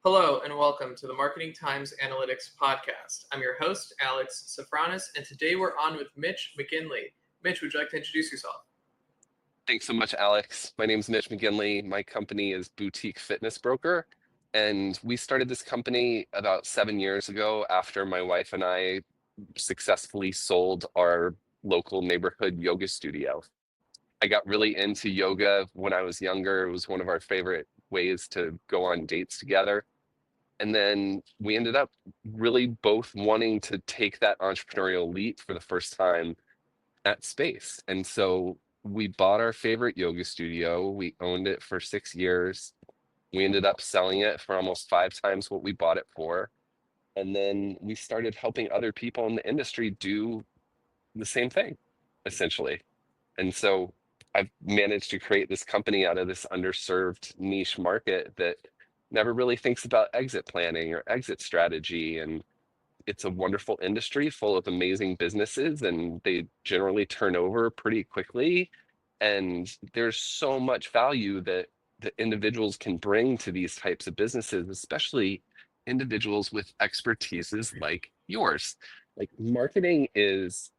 Hello and welcome to the Marketing Times Analytics Podcast. I'm your host, Alex Sofronas, and today we're on with Mitch McGinley. Mitch, would you like to introduce yourself? Thanks so much, Alex. My name is Mitch McGinley. My company is Boutique Fitness Broker. And we started this company about 7 years ago after my wife and I successfully sold our local neighborhood yoga studio. I got really into yoga when I was younger. It was one of our favorite ways to go on dates together. And then we ended up really both wanting to take that entrepreneurial leap for the first time at space. And so we bought our favorite yoga studio. We owned it for 6 years. We ended up selling it for almost 5 times what we bought it for. And then we started helping other people in the industry do the same thing, essentially. And so I've managed to create this company out of this underserved niche market that never really thinks about exit planning or exit strategy. And it's a wonderful industry full of amazing businesses, and they generally turn over pretty quickly. And there's so much value that individuals can bring to these types of businesses, especially individuals with expertises like yours. Like, marketing is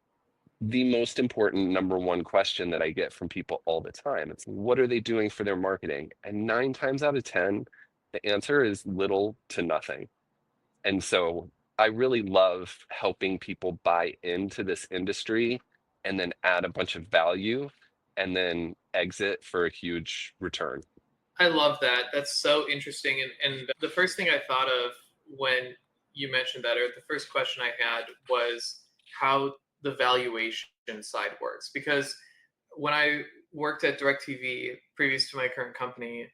the most important number one question that I get from people all the time. It's, what are they doing for their marketing? And 9 times out of 10, the answer is little to nothing. And so I really love helping people buy into this industry and then add a bunch of value and then exit for a huge return. I love that. That's so interesting. And the first thing I thought of when you mentioned that, or the first question I had, was how the valuation side works. Because when I worked at DirecTV previous to my current company,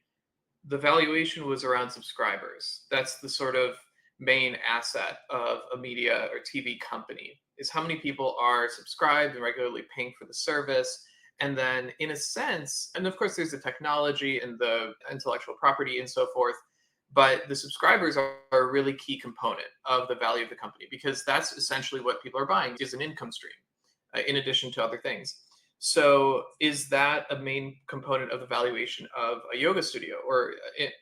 the valuation was around subscribers. That's the sort of main asset of a media or TV company, is how many people are subscribed and regularly paying for the service. And then, in a sense, and of course, there's the technology and the intellectual property and so forth, but the subscribers are a really key component of the value of the company, because that's essentially what people are buying, is an income stream, in addition to other things. So, is that a main component of the valuation of a yoga studio, or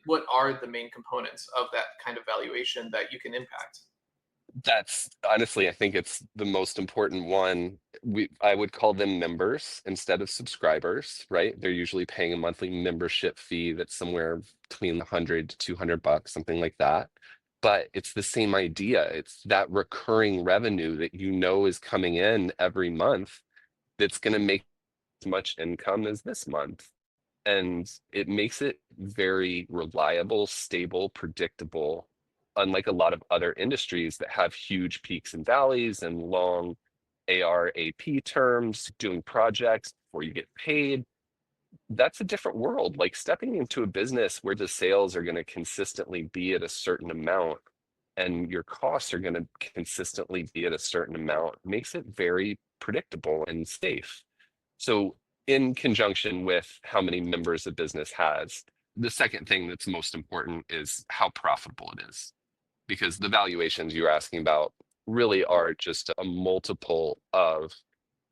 what are the main components of that kind of valuation that you can impact? That's honestly, I think it's the most important one. I would call them members instead of subscribers, right? They're usually paying a monthly membership fee that's somewhere between 100 to $200, something like that. But it's the same idea. It's that recurring revenue that you know is coming in every month that's going to make as much income as this month. And it makes it very reliable, stable, predictable, unlike a lot of other industries that have huge peaks and valleys and long ARAP terms, doing projects before you get paid. That's a different world. Like, stepping into a business where the sales are going to consistently be at a certain amount and your costs are going to consistently be at a certain amount makes it very predictable and safe. So, in conjunction with how many members a business has, the second thing that's most important is how profitable it is. Because the valuations you're asking about really are just a multiple of,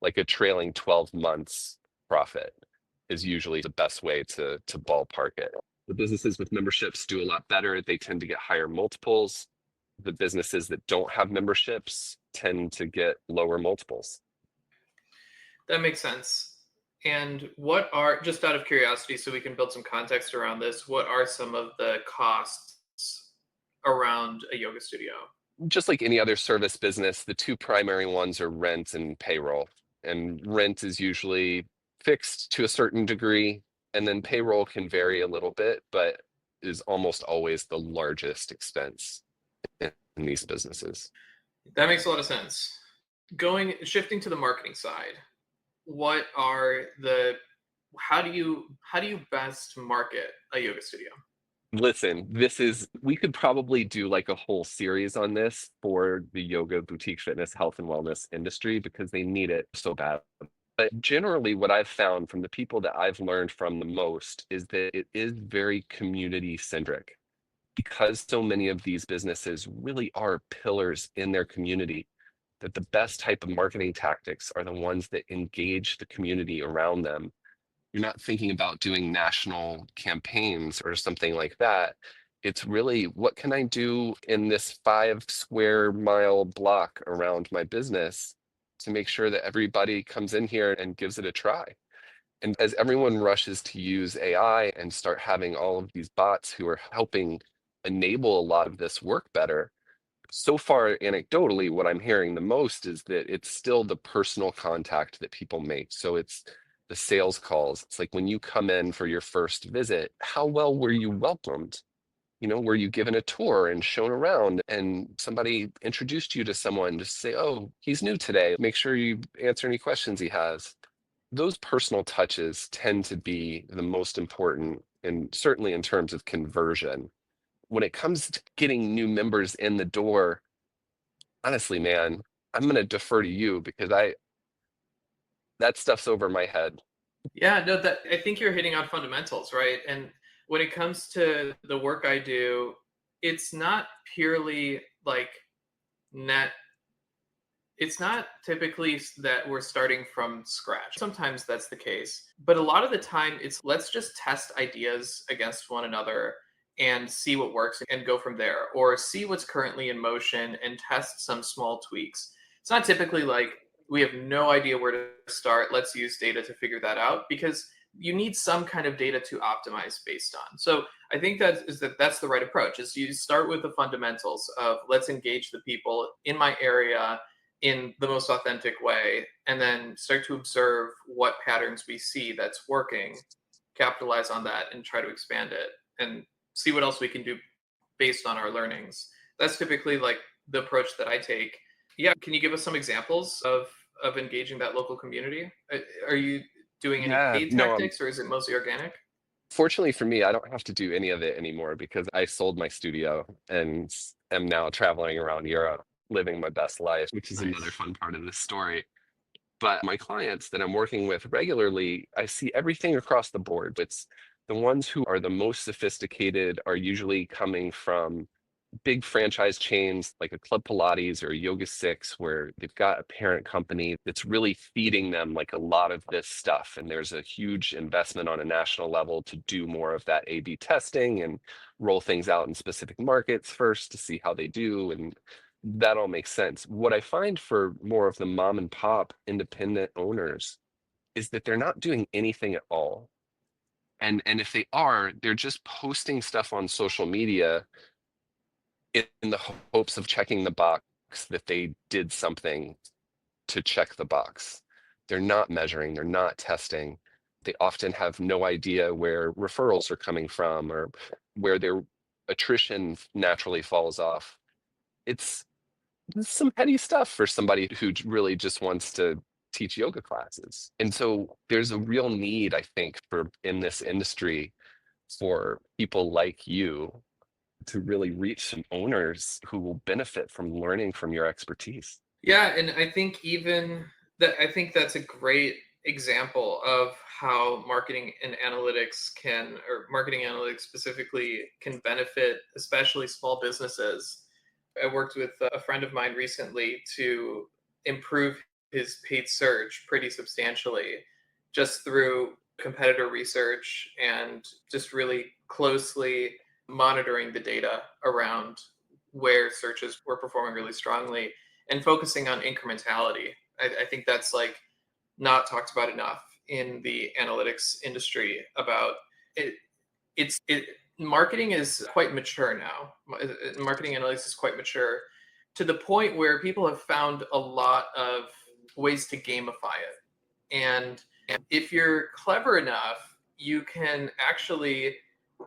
like, a trailing 12 months profit is usually the best way to ballpark it. The businesses with memberships do a lot better. They tend to get higher multiples. The businesses that don't have memberships tend to get lower multiples. That makes sense. And what are, just out of curiosity, so we can build some context around this, what are some of the costs around a yoga studio? Just like any other service business, the two primary ones are rent and payroll. And rent is usually fixed to a certain degree, and then payroll can vary a little bit, but is almost always the largest expense in these businesses. That makes a lot of sense. Shifting to the marketing side, what are the how do you best market a yoga studio? Listen, we could probably do like a whole series on this for the yoga, boutique fitness, health and wellness industry because they need it so bad. But generally, what I've found from the people that I've learned from the most is that it is very community centric, because so many of these businesses really are pillars in their community, that the best type of marketing tactics are the ones that engage the community around them. You're not thinking about doing national campaigns or something like that. It's really, what can I do in this 5 square mile block around my business to make sure that everybody comes in here and gives it a try? And as everyone rushes to use AI and start having all of these bots who are helping enable a lot of this work better, so far, anecdotally, what I'm hearing the most is that it's still the personal contact that people make. So it's the sales calls. It's like when you come in for your first visit, how well were you welcomed? Were you given a tour and shown around and somebody introduced you to someone to say, oh, he's new today. Make sure you answer any questions he has. Those personal touches tend to be the most important, and certainly in terms of conversion. When it comes to getting new members in the door, honestly, man, I'm going to defer to you because that stuff's over my head. Yeah, no, that I think you're hitting on fundamentals, right? And when it comes to the work I do, it's not purely like net it's not typically that we're starting from scratch. Sometimes that's the case, but a lot of the time it's let's just test ideas against one another and see what works and go from there, or see what's currently in motion and test some small tweaks. It's not typically like we have no idea where to start. Let's use data to figure that out, because you need some kind of data to optimize based on. So I think that's the right approach. Is you start with the fundamentals of let's engage the people in my area in the most authentic way, and then start to observe what patterns we see that's working, capitalize on that, and try to expand it and see what else we can do based on our learnings. That's typically like the approach that I take. Yeah, can you give us some examples of engaging that local community? Are you doing any Yeah, paid no, tactics, or is it mostly organic? fortunately for me, I don't have to do any of it anymore because I sold my studio and am now traveling around Europe, living my best life, which is another Nice. fun part of this story. But my clients that I'm working with regularly, I see everything across the board. It's the ones who are the most sophisticated are usually coming from big franchise chains like a Club Pilates or a Yoga Six, where they've got a parent company that's really feeding them like a lot of this stuff. And there's a huge investment on a national level to do more of that A/B testing and roll things out in specific markets first to see how they do. And that all makes sense. What I find for more of the mom and pop independent owners is that they're not doing anything at all. And if they are, they're just posting stuff on social media in the hopes of checking the box that they did something to check the box. They're not measuring, they're not testing. They often have no idea where referrals are coming from or where their attrition naturally falls off. It's some petty stuff for somebody who really just wants to teach yoga classes. And so there's a real need, I think, for in this industry for people like you to really reach some owners who will benefit from learning from your expertise. Yeah, and I think that's a great example of how marketing and analytics can, or marketing analytics specifically, can benefit especially small businesses. I worked with a friend of mine recently to improve his paid search pretty substantially just through competitor research and just really closely monitoring the data around where searches were performing really strongly and focusing on incrementality. I think that's like not talked about enough in the analytics industry about it. It marketing is quite mature now. Marketing analytics is quite mature to the point where people have found a lot of ways to gamify it. And if you're clever enough, you can actually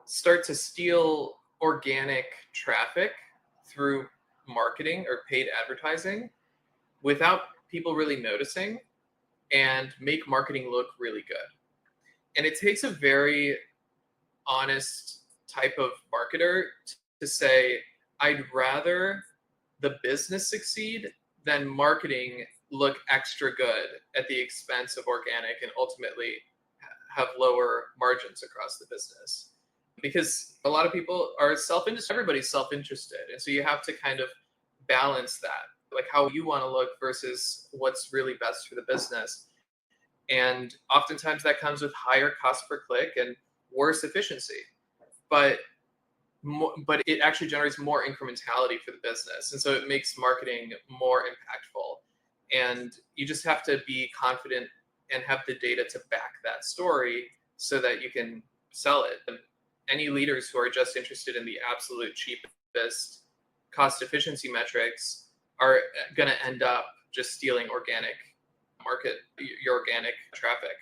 start to steal organic traffic through marketing or paid advertising without people really noticing, and make marketing look really good. And it takes a very honest type of marketer to say, I'd rather the business succeed than marketing look extra good at the expense of organic and ultimately have lower margins across the business. Because a lot of people are self-interested, everybody's self-interested. And so you have to kind of balance that, like how you want to look versus what's really best for the business. And oftentimes that comes with higher cost per click and worse efficiency. But but it actually generates more incrementality for the business. And so it makes marketing more impactful. And you just have to be confident and have the data to back that story so that you can sell it. And any leaders who are just interested in the absolute cheapest cost efficiency metrics are going to end up just stealing your organic traffic.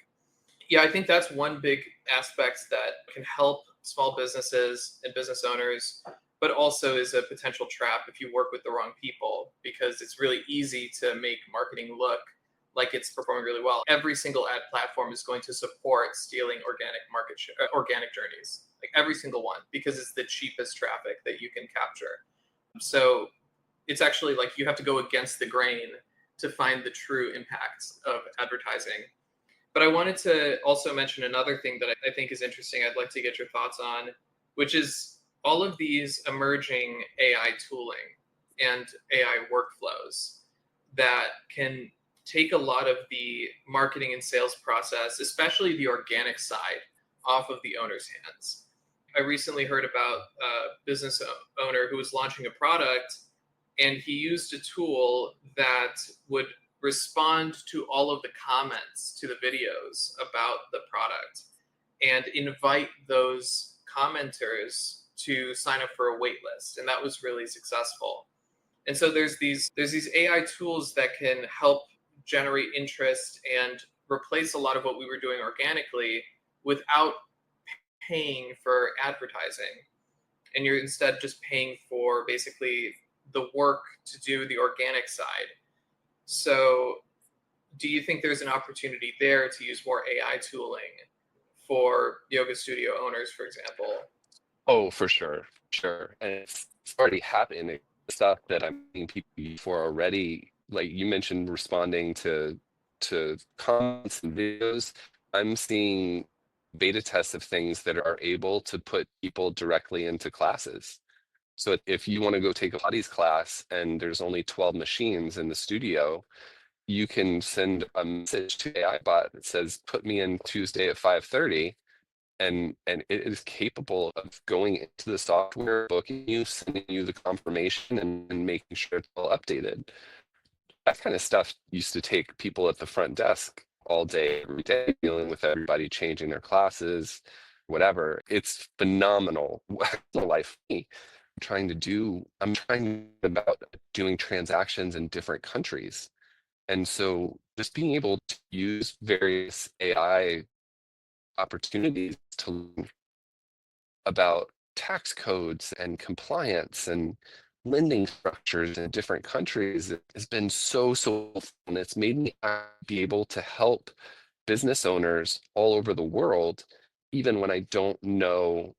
Yeah, I think that's one big aspect that can help small businesses and business owners, but also is a potential trap if you work with the wrong people, because it's really easy to make marketing look like it's performing really well. Every single ad platform is going to support stealing organic journeys, like every single one, because it's the cheapest traffic that you can capture. So it's actually like you have to go against the grain to find the true impacts of advertising. But I wanted to also mention another thing that I think is interesting. I'd like to get your thoughts on, which is all of these emerging AI tooling and AI workflows that can take a lot of the marketing and sales process, especially the organic side, off of the owner's hands. I recently heard about a business owner who was launching a product, and he used a tool that would respond to all of the comments to the videos about the product and invite those commenters to sign up for a wait list. And that was really successful. And so there's these AI tools that can help generate interest and replace a lot of what we were doing organically without paying for advertising. And you're instead just paying for basically the work to do the organic side. So do you think there's an opportunity there to use more AI tooling for yoga studio owners, for example? Oh, for sure, sure. And it's already happening. The stuff that I'm seeing people for already, like you mentioned, responding to comments and videos. I'm seeing beta tests of things that are able to put people directly into classes. So if you want to go take a Pilates class and there's only 12 machines in the studio, you can send a message to AI bot that says, "Put me in Tuesday at 5:30." And it is capable of going into the software, booking you, sending you the confirmation, and making sure it's all updated. That kind of stuff used to take people at the front desk all day, every day, dealing with everybody changing their classes, whatever. It's phenomenal. Life for me. I'm trying about doing transactions in different countries. And so just being able to use various AI opportunities to learn about tax codes and compliance and lending structures in different countries has been so fun. It's made me be able to help business owners all over the world, even when I don't know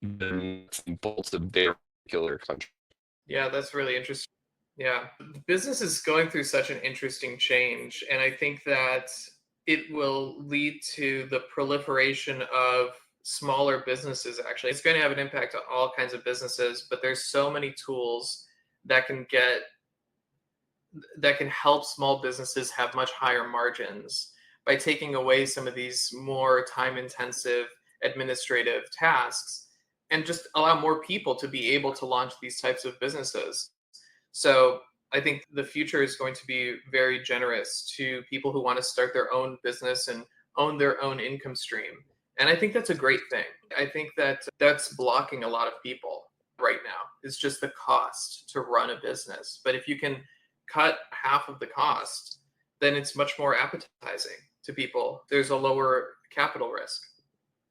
the nuts and bolts of their particular country. Yeah, that's really interesting. Yeah, the business is going through such an interesting change, and I think that it will lead to the proliferation of smaller businesses. Actually, it's going to have an impact on all kinds of businesses, but there's so many tools that can help small businesses have much higher margins by taking away some of these more time intensive administrative tasks and just allow more people to be able to launch these types of businesses. So I think the future is going to be very generous to people who want to start their own business and own their own income stream. And I think that's a great thing. I think that that's blocking a lot of people right now. It's just the cost to run a business. But if you can cut half of the cost, then it's much more appetizing to people. There's a lower capital risk.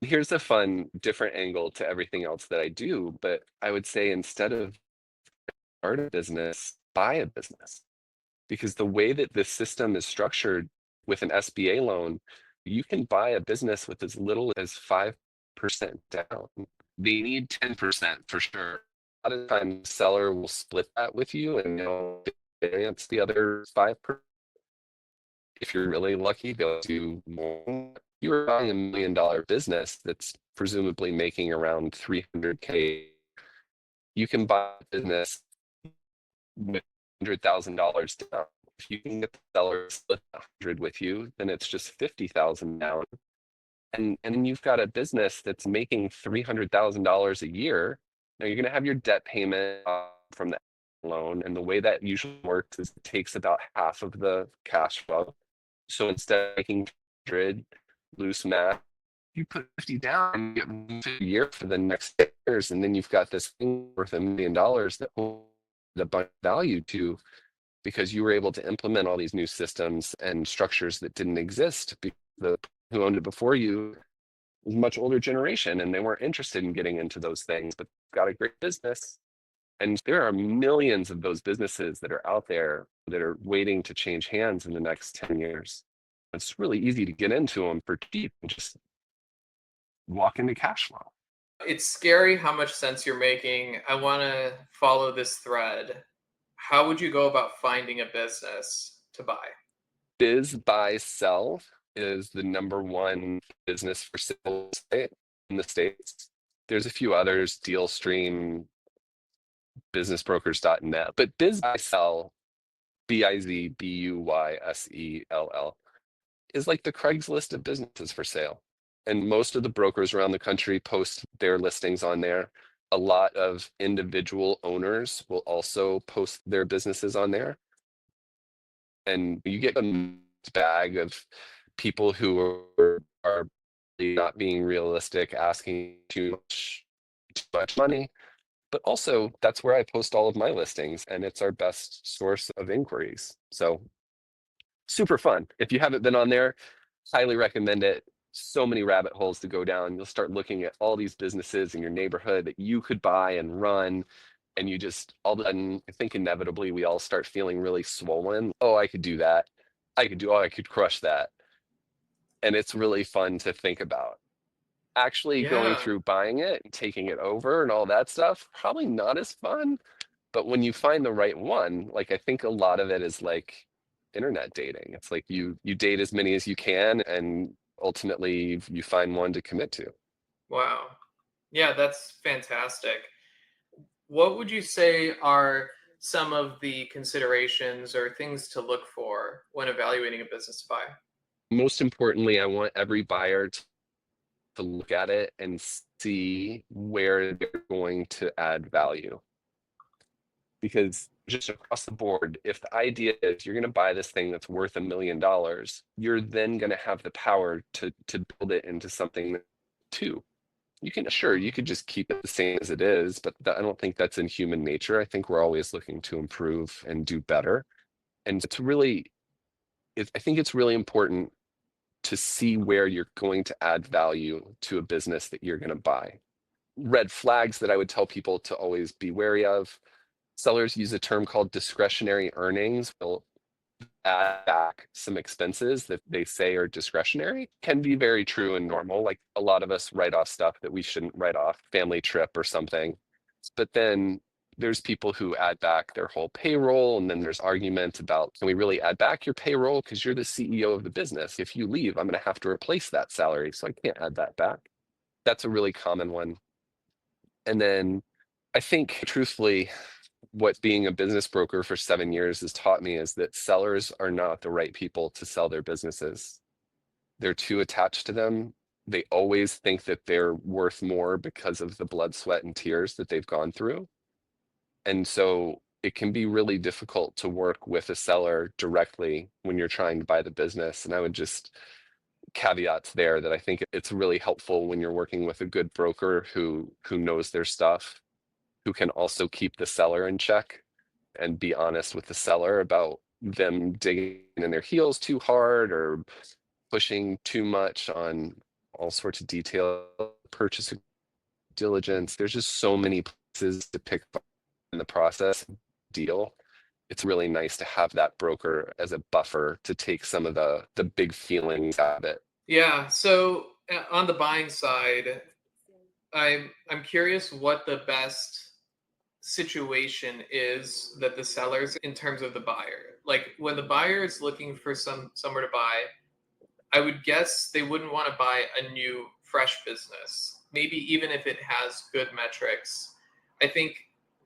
Here's a fun, different angle to everything else that I do, but I would say instead of start a business, buy a business. Because the way that this system is structured with an SBA loan, you can buy a business with as little as 5% down. They need 10% for sure. A lot of times, the seller will split that with you and they'll advance the other 5%. If you're really lucky, they'll do more. You're buying $1 million business that's presumably making around 300K. You can buy a business with $100,000 down. If you can get the seller to split 100 with you, then it's just 50,000 down. And then you've got a business that's making $300,000 a year Now you're going to have your debt payment from the loan. And the way that usually works is it takes about half of the cash flow. So instead of making 100 loose math, you put 50 down and you get 50 a year for the next 10 years. And then you've got this thing worth $1 million that will a bunch of value to, because you were able to implement all these new systems and structures that didn't exist because the who owned it before you was a much older generation and they weren't interested in getting into those things, but got a great business. And there are millions of those businesses that are out there that are waiting to change hands in the next 10 years. It's really easy to get into them for cheap and just walk into cash flow. It's scary how much sense you're making. I want to follow this thread. How would you go about finding a business to buy? Biz Buy Sell is the #1 business for sale estate in the States. There's a few others, DealStream, businessbrokers.net, but Biz Buy Sell, BizBuysell, is like the Craigslist of businesses for sale. And most of the brokers around the country post their listings on there. A lot of individual owners will also post their businesses on there. And you get a mixed bag of people who are really not being realistic, asking too much money. But also, that's where I post all of my listings, and it's our best source of inquiries. So super fun. If you haven't been on there, highly recommend it. So many rabbit holes to go down. You'll start looking at all these businesses in your neighborhood that you could buy and run. And you just, all of a sudden, I think inevitably we all start feeling really swollen. Oh, I could do that. I could crush that. And it's really fun to think about. Actually going Yeah. through buying it and taking it over and all that stuff, probably not as fun. But when you find the right one, like I think a lot of it is like internet dating. It's like you date as many as you can and ultimately you find one to commit to. Wow. Yeah, that's fantastic. What would you say are some of the considerations or things to look for when evaluating a business to buy? Most importantly, I want every buyer to look at it and see where they're going to add value. Because just across the board, if the idea is you're going to buy this thing that's worth $1 million, you're then going to have the power to build it into something too. You can, sure, you could just keep it the same as it is, but I don't think that's in human nature. I think we're always looking to improve and do better. And I think it's really important to see where you're going to add value to a business that you're going to buy. Red flags that I would tell people to always be wary of. Sellers use a term called discretionary earnings. They'll add back some expenses that they say are discretionary. Can be very true and normal. Like a lot of us write off stuff that we shouldn't write off, family trip or something. But then there's people who add back their whole payroll. And then there's arguments about, can we really add back your payroll? Because you're the CEO of the business. If you leave, I'm going to have to replace that salary. So I can't add that back. That's a really common one. And then I think, truthfully, what being a business broker for 7 years has taught me is that sellers are not the right people to sell their businesses. They're too attached to them. They always think that they're worth more because of the blood, sweat, and tears that they've gone through. And so it can be really difficult to work with a seller directly when you're trying to buy the business. And I would just caveats there that I think it's really helpful when you're working with a good broker who knows their stuff, who can also keep the seller in check and be honest with the seller about them digging in their heels too hard or pushing too much on all sorts of detail, purchase diligence. There's just so many places to pick up in the process deal. It's really nice to have that broker as a buffer to take some of the big feelings out of it. Yeah. So on the buying side, I'm curious what the best situation is that the sellers in terms of the buyer. Like when the buyer is looking for somewhere to buy, I would guess they wouldn't want to buy a new fresh business. Maybe even if it has good metrics. I think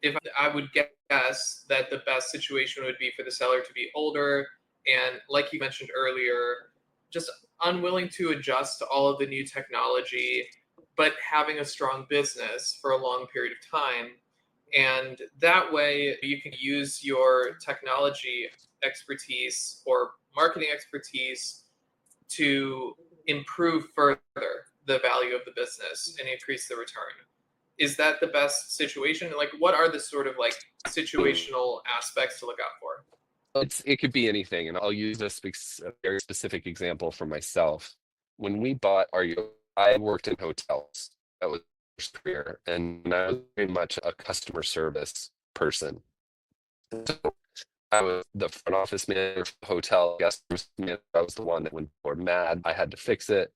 if I would guess that the best situation would be for the seller to be older and like you mentioned earlier, just unwilling to adjust to all of the new technology. but having a strong business for a long period of time. And that way you can use your technology expertise or marketing expertise to improve further the value of the business and increase the return. Is that the best situation? Like, what are the sort of like situational aspects to look out for? It could be anything, and I'll use a very specific example for myself. When we bought our, I worked in hotels. That was my first career, and I was very much a customer service person. So I was the front office manager for the hotel, guest service manager. I was the one that when people were mad, I had to fix it.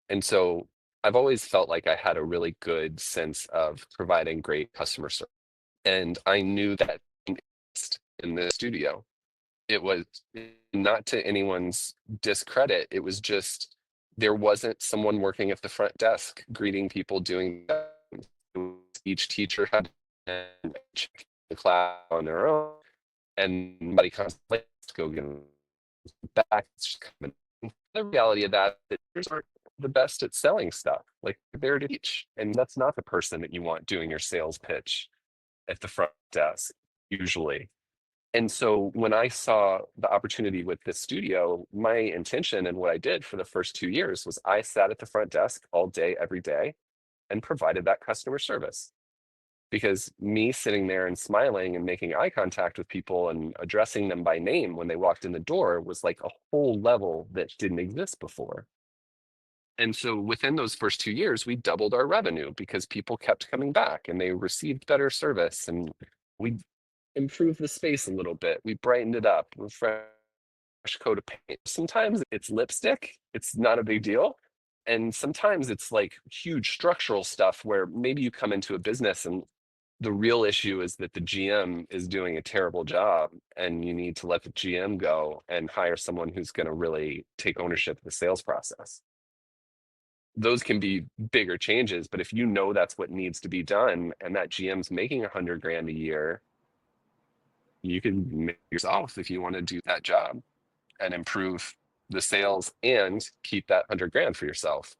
And so I've always felt like I had a really good sense of providing great customer service. And I knew that in the studio. It was not to anyone's discredit. It was just there wasn't someone working at the front desk greeting people doing that. Each teacher had to check the class on their own, and nobody constantly to go get them back. It's just kind of the reality of that teachers aren't the best at selling stuff. Like they're there to teach, and that's not the person that you want doing your sales pitch at the front desk usually. And so when I saw the opportunity with this studio, my intention and what I did for the first 2 years was I sat at the front desk all day, every day, and provided that customer service. Because me sitting there and smiling and making eye contact with people and addressing them by name when they walked in the door was like a whole level that didn't exist before. And so within those first 2 years, we doubled our revenue because people kept coming back and they received better service. And we improved the space a little bit. We brightened it up with fresh coat of paint. Sometimes it's lipstick, it's not a big deal. And sometimes it's like huge structural stuff where maybe you come into a business and the real issue is that the GM is doing a terrible job and you need to let the GM go and hire someone who's going to really take ownership of the sales process. Those can be bigger changes, but if you know that's what needs to be done and that GM's making 100 grand a year, you can make yourself if you want to do that job and improve the sales and keep that 100 grand for yourself.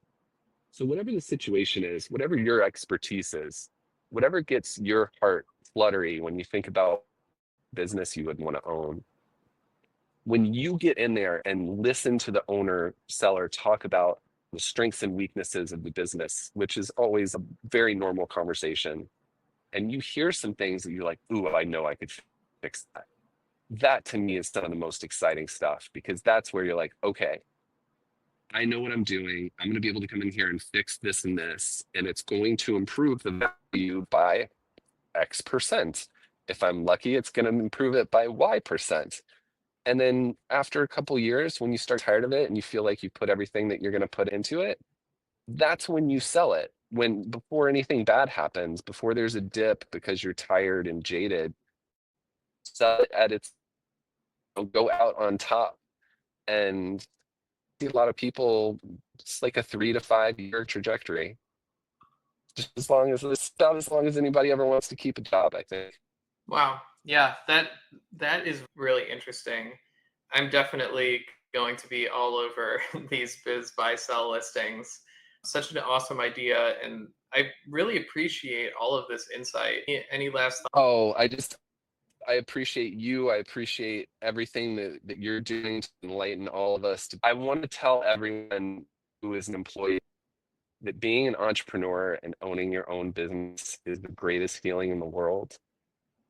So whatever the situation is, whatever your expertise is, whatever gets your heart fluttery when you think about business you would want to own, when you get in there and listen to the owner seller talk about the strengths and weaknesses of the business, which is always a very normal conversation, and you hear some things that you're like, ooh, I know I could fix that. That to me is some of the most exciting stuff because that's where you're like, okay, I know what I'm doing. I'm going to be able to come in here and fix this and this, and it's going to improve the value by X percent. If I'm lucky, it's going to improve it by Y percent. And then after a couple of years, when you start tired of it and you feel like you put everything that you're going to put into it, that's when you sell it. When before anything bad happens, before there's a dip because you're tired and jaded, sell it at its go out on top. And see a lot of people, it's like a 3 to 5 year trajectory. Just as long as it's about as long as anybody ever wants to keep a job, I think. Wow. Yeah, that is really interesting. I'm definitely going to be all over these biz buy sell listings. Such an awesome idea, and I really appreciate all of this insight. Any last thoughts? Oh, I appreciate you. I appreciate everything that you're doing to enlighten all of us. I want to tell everyone who is an employee that being an entrepreneur and owning your own business is the greatest feeling in the world.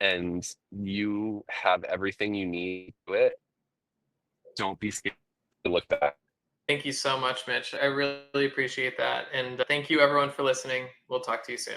And you have everything you need to do it. Don't be scared to look back. Thank you so much, Mitch. I really appreciate that. And thank you, everyone, for listening. We'll talk to you soon.